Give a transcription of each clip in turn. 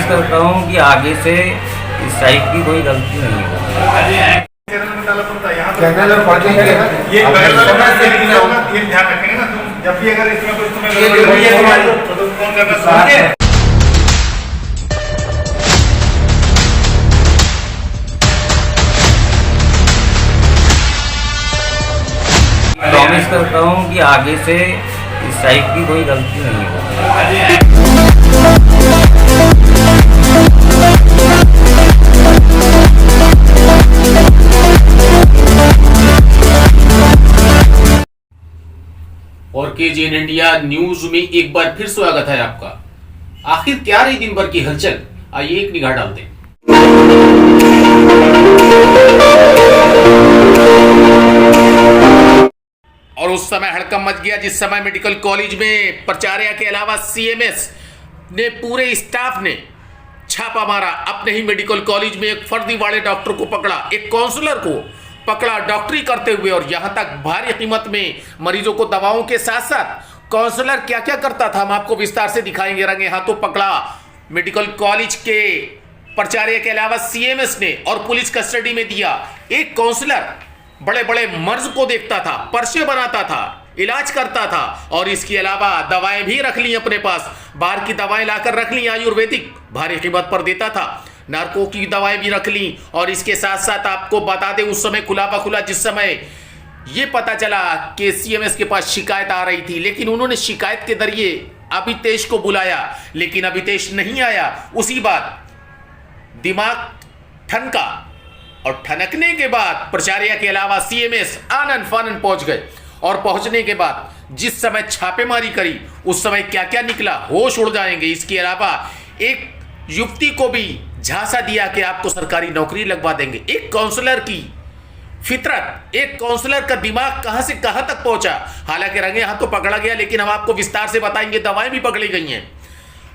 करता हूँ कि आगे से इस टाइप की कोई गलती नहीं होगी। चैनल में पढ़ेंगे ये ध्यान रखेंगे ना तुम, जब भी अगर इसमें कुछ तुम्हें तो तुम फोन करना समझे। प्रॉमिस करता हूँ कि आगे से इस टाइप की कोई गलती नहीं होगी। और केजीएन इंडिया न्यूज में एक बार फिर स्वागत है आपका। आखिर क्या रही दिन भर की हलचल, आइए एक निगाह डालते हैं। और उस समय हड़कंप मच गया जिस समय मेडिकल कॉलेज में प्राचार्य के अलावा सीएमएस ने पूरे स्टाफ ने छापा मारा। अपने ही मेडिकल कॉलेज में एक फर्जीवाड़े डॉक्टर को पकड़ा, एक काउंसलर को पकड़ा डॉक्टरी करते हुए, और यहां तक भारी कीमत में मरीजों को दवाओं के साथ साथ काउंसलर क्या क्या करता था हम आपको विस्तार से दिखाएंगे। रंगे हाथों पकड़ा मेडिकल कॉलेज के प्राचार्य के अलावा सीएमएस ने और पुलिस कस्टडी में दिया। एक काउंसलर बड़े बड़े मर्ज को देखता था, पर्चे बनाता था, इलाज करता था, और इसके अलावा दवाएं भी रख ली अपने पास। बाहर की दवाएं लाकर रख ली, आयुर्वेदिक भारी कीमत पर देता था। नार्को की दवाएं भी रख ली, और इसके साथ साथ आपको बता दें उस समय खुला बखुला जिस समय ये पता चला कि सीएमएस के पास शिकायत आ रही थी, लेकिन उन्होंने शिकायत के जरिए अभितेश को बुलाया, लेकिन अभितेश नहीं आया। उसी बात दिमाग ठनका, और ठनकने के बाद प्राचार्य के अलावा सीएमएस आनन फानन पहुंच गए। और पहुंचने के बाद जिस समय छापेमारी करी उस समय क्या क्या निकला, होश उड़ जाएंगे। इसके अलावा एक युवती को भी झांसा दिया कि आपको सरकारी नौकरी लगवा देंगे। एक काउंसलर की फितरत, एक काउंसलर का दिमाग कहां से कहां तक पहुंचा। हालांकि रंगे हाथों पकड़ा गया, लेकिन हम आपको विस्तार से बताएंगे। दवाएं भी पकड़ी गई हैं।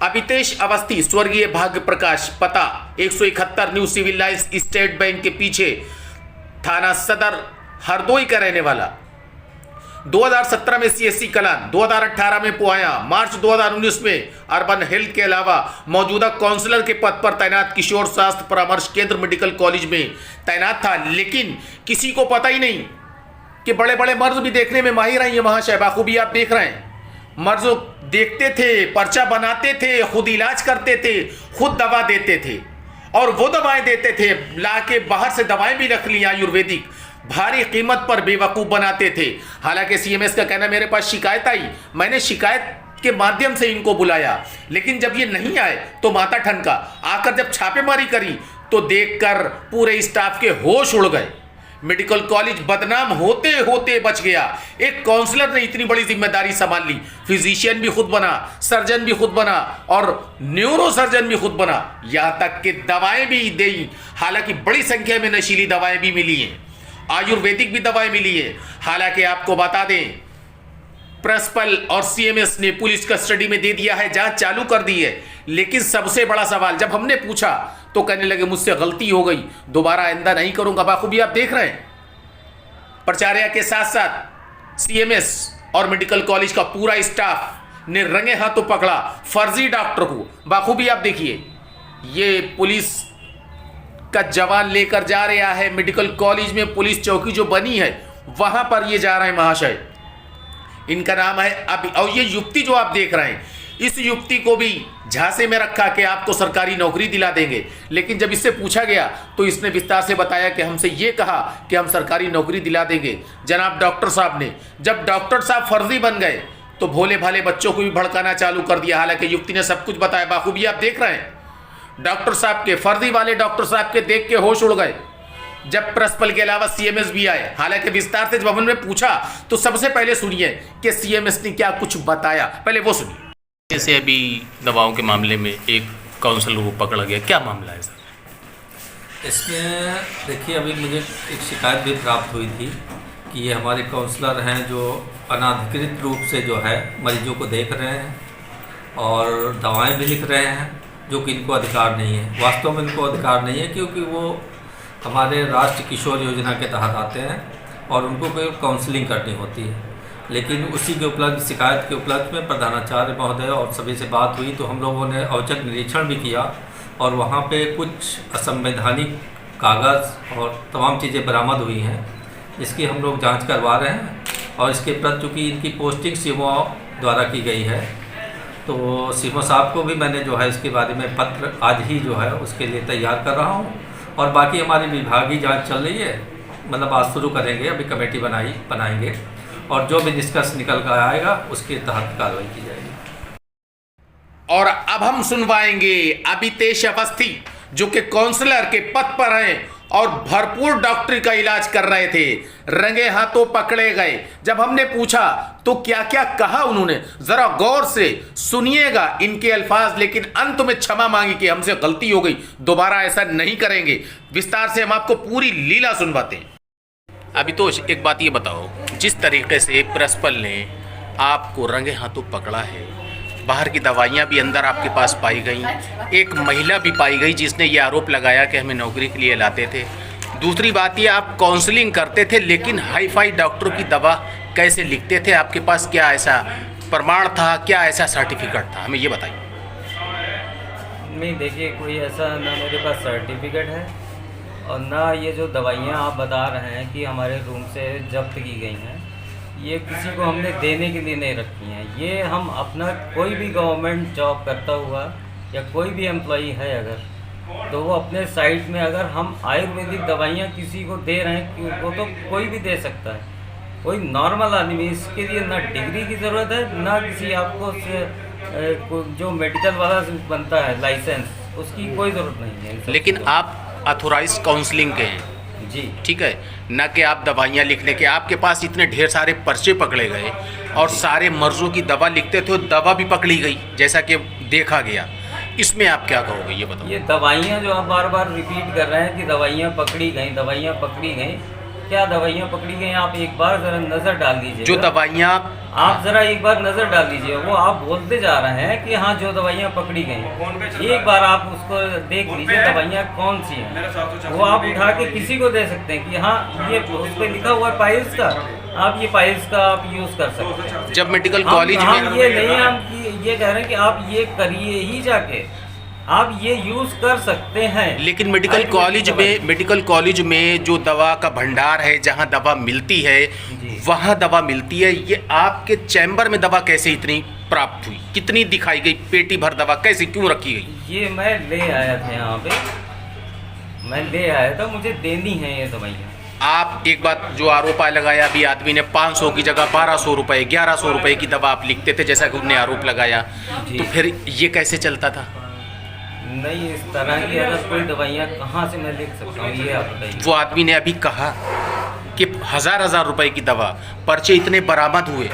अभितेश अवस्थी स्वर्गीय भाग्य प्रकाश, पता 171 New Civil Lines State Bank के पीछे, थाना सदर हरदोई का रहने वाला। 2017 में सीएससी कलान, 2018 में पुआया, मार्च 2019 में अर्बन हेल्थ के अलावा मौजूदा काउंसलर के पद पर तैनात किशोर स्वास्थ्य परामर्श केंद्र मेडिकल कॉलेज में तैनात था। लेकिन किसी को पता ही नहीं कि बड़े बड़े मर्ज भी देखने में माहिर हैं ये महाशय। बाखूबी आप देख रहे हैं, मर्ज देखते थे, पर्चा बनाते थे, खुद इलाज करते थे, खुद दवा देते थे, और वो दवाएं देते थे लाके बाहर से दवाएं भी रख ली आयुर्वेदिक, भारी कीमत पर बेवकूफ बनाते थे। हालांकि सीएमएस का कहना मेरे पास शिकायत आई, मैंने शिकायत के माध्यम से इनको बुलाया, लेकिन जब ये नहीं आए तो माथा ठनका। आकर जब छापेमारी करी तो देखकर पूरे स्टाफ के होश उड़ गए। मेडिकल कॉलेज बदनाम होते होते बच गया। एक काउंसलर ने इतनी बड़ी जिम्मेदारी संभाल ली, फिजिशियन भी खुद बना, सर्जन भी खुद बना, और न्यूरो सर्जन भी खुद बना, यहां तक कि दवाएं भी दी। हालांकि बड़ी संख्या में नशीली दवाएं भी मिली हैं, आयुर्वेदिक भी दवाएं मिली है। हालांकि आपको बता दें प्रिंसिपल और सीएमएस ने पुलिस कस्टडी में दे दिया है, जांच चालू कर दी है। लेकिन सबसे बड़ा सवाल जब हमने पूछा तो कहने लगे मुझसे गलती हो गई, दोबारा आइंदा नहीं करूंगा। बाखूबी आप देख रहे हैं, प्राचार्य के साथ साथ सीएमएस और मेडिकल कॉलेज का पूरा स्टाफ ने रंगे हाथों पकड़ा फर्जी डॉक्टर को। बाखूबी आप देखिए, ये पुलिस का जवान लेकर जा रहा है मेडिकल कॉलेज में, पुलिस चौकी जो बनी है वहां पर ये जा रहे हैं महाशय। इनका नाम है अभी, और ये युवती जो आप देख रहे हैं, इस युवती को भी झांसे में रखा कि आपको सरकारी नौकरी दिला देंगे। लेकिन जब इससे पूछा गया तो इसने विस्तार से बताया कि हमसे ये कहा कि हम सरकारी नौकरी दिला देंगे। जनाब डॉक्टर साहब ने, जब डॉक्टर साहब फर्जी बन गए तो भोले भाले बच्चों को भी भड़काना चालू कर दिया। हालांकि युवती ने सब कुछ बताया, बाखूबी आप देख रहे हैं। डॉक्टर साहब के, फर्जी वाले डॉक्टर साहब के देख के होश उड़ गए जब प्रिंसिपल के अलावा सीएमएस भी आए। हालांकि विस्तार से जब हमने पूछा तो सबसे पहले सुनिए कि सीएमएस ने क्या कुछ बताया, पहले वो सुनिए। जैसे अभी दवाओं के मामले में एक काउंसलर को पकड़ा गया, क्या मामला है सर? इसमें देखिए, अभी मुझे एक शिकायत भी प्राप्त हुई थी कि ये हमारे काउंसलर हैं जो अनाधिकृत रूप से जो है मरीजों को देख रहे हैं और दवाएं भी लिख रहे हैं, जो कि इनको अधिकार नहीं है। वास्तव में इनको अधिकार नहीं है, क्योंकि वो हमारे राष्ट्रीय किशोर योजना के तहत आते हैं और उनको कोई काउंसलिंग करनी होती है। लेकिन उसी के उपलब्ध, शिकायत के उपलब्ध में प्रधानाचार्य महोदय और सभी से बात हुई तो हम लोगों ने औचक निरीक्षण भी किया और वहाँ पे कुछ असंवैधानिक कागज़ और तमाम चीज़ें बरामद हुई हैं, इसकी हम लोग जांच करवा रहे हैं। और इसके प्रति चूँकि इनकी पोस्टिंग सीमो द्वारा की गई है, तो सीमो साहब को भी मैंने जो है इसके बारे में पत्र आज ही जो है उसके लिए तैयार कर रहा हूँ। और बाकी हमारी विभागीय जांच चल रही है, मतलब आज शुरू करेंगे, अभी कमेटी बनाएंगे और जो भी निष्कर्ष निकल कर आएगा उसके तहत कार्रवाई की जाएगी। और अब हम सुनवाएंगे अभितेश अवस्थी, जो कि काउंसलर के पद पर हैं और भरपूर डॉक्टरी का इलाज कर रहे थे, रंगे हाथों पकड़े गए। जब हमने पूछा तो क्या क्या कहा उन्होंने, जरा गौर से सुनिएगा इनके अल्फाज, लेकिन अंत में क्षमा मांगी कि हमसे गलती हो गई, दोबारा ऐसा नहीं करेंगे। विस्तार से हम आपको पूरी लीला सुनवाते हैं। अभितोष, एक बात ये बताओ, जिस तरीके से प्रिंसिपल ने आपको रंगे हाथों पकड़ा है, बाहर की दवाइयाँ भी अंदर आपके पास पाई गई, एक महिला भी पाई गई जिसने ये आरोप लगाया कि हमें नौकरी के लिए लाते थे। दूसरी बात ये, आप काउंसलिंग करते थे लेकिन हाई फाई डॉक्टरों की दवा कैसे लिखते थे? आपके पास क्या ऐसा प्रमाण था, क्या ऐसा सर्टिफिकेट था, हमें ये बताइए। नहीं देखिए, कोई ऐसा ना मेरे पास सर्टिफिकेट है और ना ये जो दवाइयाँ आप बता रहे हैं कि हमारे रूम से जब्त की गई हैं, ये किसी को हमने देने के लिए नहीं रखी हैं। ये हम अपना कोई भी गवर्नमेंट जॉब करता हुआ या कोई भी एम्प्लॉई है अगर, तो वो अपने साइट में अगर हम आयुर्वेदिक दवाइयाँ किसी को दे रहे हैं, वो तो कोई भी दे सकता है, कोई नॉर्मल आदमी। इसके लिए ना डिग्री की ज़रूरत है, ना किसी आपको जो मेडिकल वाला बनता है लाइसेंस, उसकी कोई ज़रूरत नहीं है। लेकिन आप अथोराइज काउंसलिंग के हैं जी, ठीक है ना, कि आप दवाइयाँ लिखने के, आपके पास इतने ढेर सारे पर्चे पकड़े गए और सारे मर्जों की दवा लिखते थे, दवा भी पकड़ी गई जैसा कि देखा गया। इसमें आप क्या कहोगे, ये बताओ। ये दवाइयाँ जो आप बार बार रिपीट कर रहे हैं कि दवाइयाँ पकड़ी गई, दवाइयाँ पकड़ी गई, क्या दवाइयाँ पकड़ी गई? आप एक बार ज़रा नज़र डाल दीजिए। जो दवाइयाँ, आप ज़रा एक बार नज़र डाल दीजिए, वो आप बोलते जा रहे हैं कि हाँ जो दवाइयाँ पकड़ी गई, एक बार आप उसको देख लीजिए दवाइयाँ कौन सी हैं। वो आप उठा के किसी को दे सकते हैं कि हाँ ये उस पर लिखा हुआ है पाइल्स का, आप ये पाइल्स का आप यूज़ कर सकते हैं। जब मेडिकल कॉलेज में ये नहीं, हम ये कह रहे हैं कि आप ये करिए ही जाके, आप ये यूज़ कर सकते हैं। लेकिन मेडिकल कॉलेज में जो दवा का भंडार है, जहाँ दवा मिलती है वहाँ दवा मिलती है। ये आपके चैम्बर में दवा कैसे इतनी प्राप्त हुई, कितनी दिखाई गई, पेटी भर दवा कैसे, क्यों रखी गई? ये मैं ले आया था यहाँ पे, मैं ले आया था, मुझे देनी है ये दवाइयाँ। आप एक बात जो आरोप लगाया, अभी आदमी ने 500 की जगह 1200 रुपये 1100 रुपये की दवा आप लिखते थे, जैसा कि उन्होंने आरोप लगाया, तो फिर ये कैसे चलता था? नहीं, इस तरह की अगर कोई दवाइयाँ कहाँ से मैं लिख सकता हूँ, ये आप बताइए। वो आदमी ने अभी कहा कि हजार रुपए की दवा, पर्चे इतने बरामद हुए।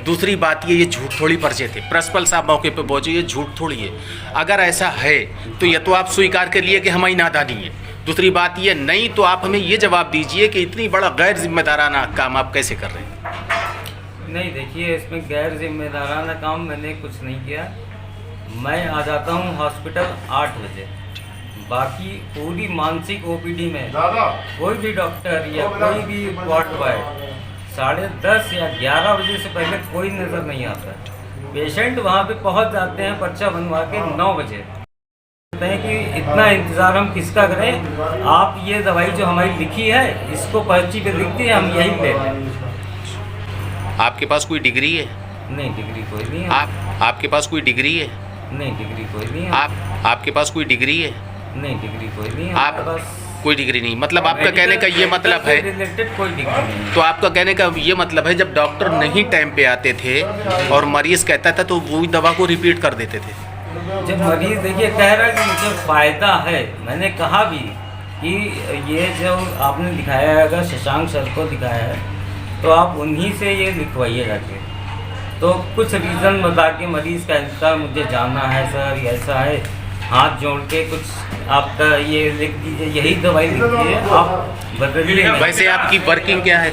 दूसरी बात ये झूठ थोड़ी पर्चे थे, प्रिंसिपल साहब मौके पे पहुंचे, ये झूठ थोड़ी है। अगर ऐसा है तो ये तो आप स्वीकार कर लिए कि हमारी नादानी है। दूसरी बात ये नहीं तो आप हमें ये जवाब दीजिए कि इतनी बड़ा गैर जिम्मेदाराना काम आप कैसे कर रहे हैं? नहीं देखिए, इसमें गैर जिम्मेदाराना काम मैंने कुछ नहीं किया। मैं आ जाता हूँ हॉस्पिटल 8 बजे, बाकी पूरी मानसिक ओपीडी में कोई भी डॉक्टर या कोई भी वार्ड बॉय 10:30 या 11 बजे से पहले कोई नज़र नहीं आता। पेशेंट वहाँ पे पहुँच जाते हैं पर्चा बनवा के 9 बजे। कहते हैं कि इतना इंतज़ार हम किसका करें, आप ये दवाई जो हमारी लिखी है इसको पर्ची पे लिखती है, हम यही ले लें। आपके पास कोई डिग्री है? नहीं, डिग्री कोई नहीं है। आपके पास कोई डिग्री है? नहीं, डिग्री कोई नहीं है। आपके पास कोई डिग्री है? नहीं, डिग्री कोई नहीं है। आप कोई डिग्री नहीं, मतलब आपका कहने का ये मतलब है, रिलेटेड कोई डिग्री नहीं। तो आपका कहने का ये मतलब है जब डॉक्टर नहीं टाइम पे आते थे और मरीज कहता था तो वही दवा को रिपीट कर देते थे। जब मरीज देखिए कह रहा है कि मुझे फ़ायदा है, मैंने कहा भी कि ये जो आपने दिखाया है, अगर शशांक सर को दिखाया है तो आप उन्हीं से ये लिखवाइए जाके। तो कुछ रीज़न बता के मरीज़ कहता मुझे जानना है सर, ऐसा है, हाथ जोड़ के कुछ आपका ये लिख दीजिए, यही दवाई लिख दीजिए, आप बदलिए। वैसे आपकी वर्किंग क्या है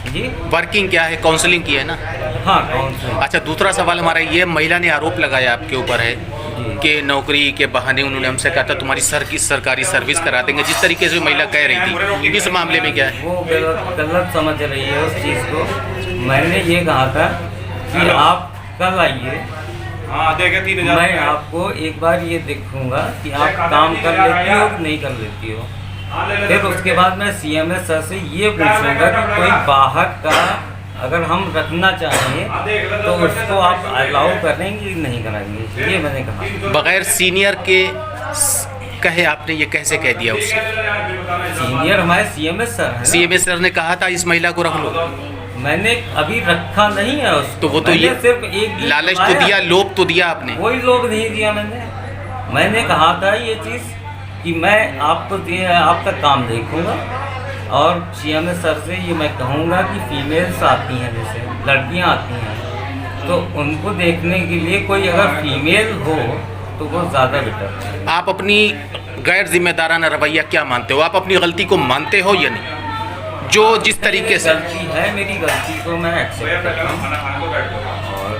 जी? वर्किंग क्या है? काउंसलिंग की है ना? हाँ, काउंसलिंग। अच्छा, दूसरा सवाल हमारा ये, महिला ने आरोप लगाया आपके ऊपर है कि नौकरी के बहाने उन्होंने हमसे कहा था तुम्हारी सरकारी सर्विस करा देंगे, जिस तरीके से महिला कह रही थी, इस मामले में क्या है? वो गलत समझ रही है उस चीज़ को। मैंने ये कहा था कि आप कल आइए हाँ देखे 3000 मैं आपको एक बार ये देखूंगा कि आप काम कर लेती हो कि नहीं कर लेती हो। फिर उसके बाद मैं CMS सर से ये पूछूंगा कि कोई बाहर का अगर हम रखना चाहें तो उसको आप अलाउ करेंगे कि नहीं कराएंगे, ये मैंने कहा। बगैर सीनियर के कहे आपने, ये कैसे कह दिया उससे? सीनियर हमारे CMS सर हैं। CMS सर ने कहा था इस महिला को रख लो, मैंने अभी रखा नहीं है उसको। तो वो तो मैंने ये सिर्फ एक दिन लालच तो बताया। दिया, लोभ तो दिया आपने। कोई लोग नहीं दिया मैंने कहा था ये चीज़ कि मैं आपका काम देखूंगा और CMS सर से ये मैं कहूँगा कि फीमेल्स आती हैं, जैसे लड़कियां आती हैं, तो उनको देखने के लिए कोई अगर फीमेल हो तो वो ज़्यादा बेटर है। आप अपनी गैर जिम्मेदाराना रवैया क्या मानते हो? आप अपनी गलती को मानते हो या नहीं? जो जिस तरीके से गलती है, मेरी गलती को मैं एक्सेप्ट करता हूँ और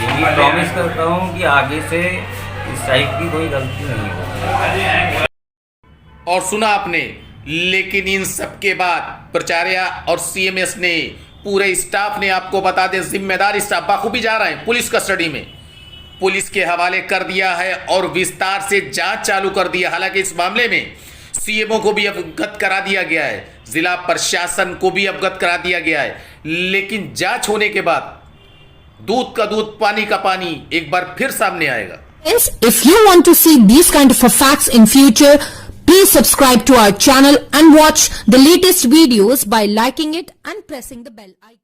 ये भी प्रॉमिस करता हूँ कि आगे से इस टाइप की कोई गलती नहीं होगी। और सुना आपने, लेकिन इन सब के बाद प्राचार्य और CMS ने, पूरे स्टाफ ने, आपको बता दें जिम्मेदार स्टाफ बखूबी जा रहे हैं पुलिस कस्टडी में, पुलिस के हवाले कर दिया है और विस्तार से जांच चालू कर दिया। हालांकि इस मामले में CMO को भी अवगत करा दिया गया है, जिला प्रशासन को भी अवगत करा दिया गया है, लेकिन जांच होने के बाद दूध का दूध पानी का पानी एक बार फिर सामने आएगा। If you want to see these kind of facts in future, please subscribe to our channel and watch the latest videos by liking it and pressing the bell icon.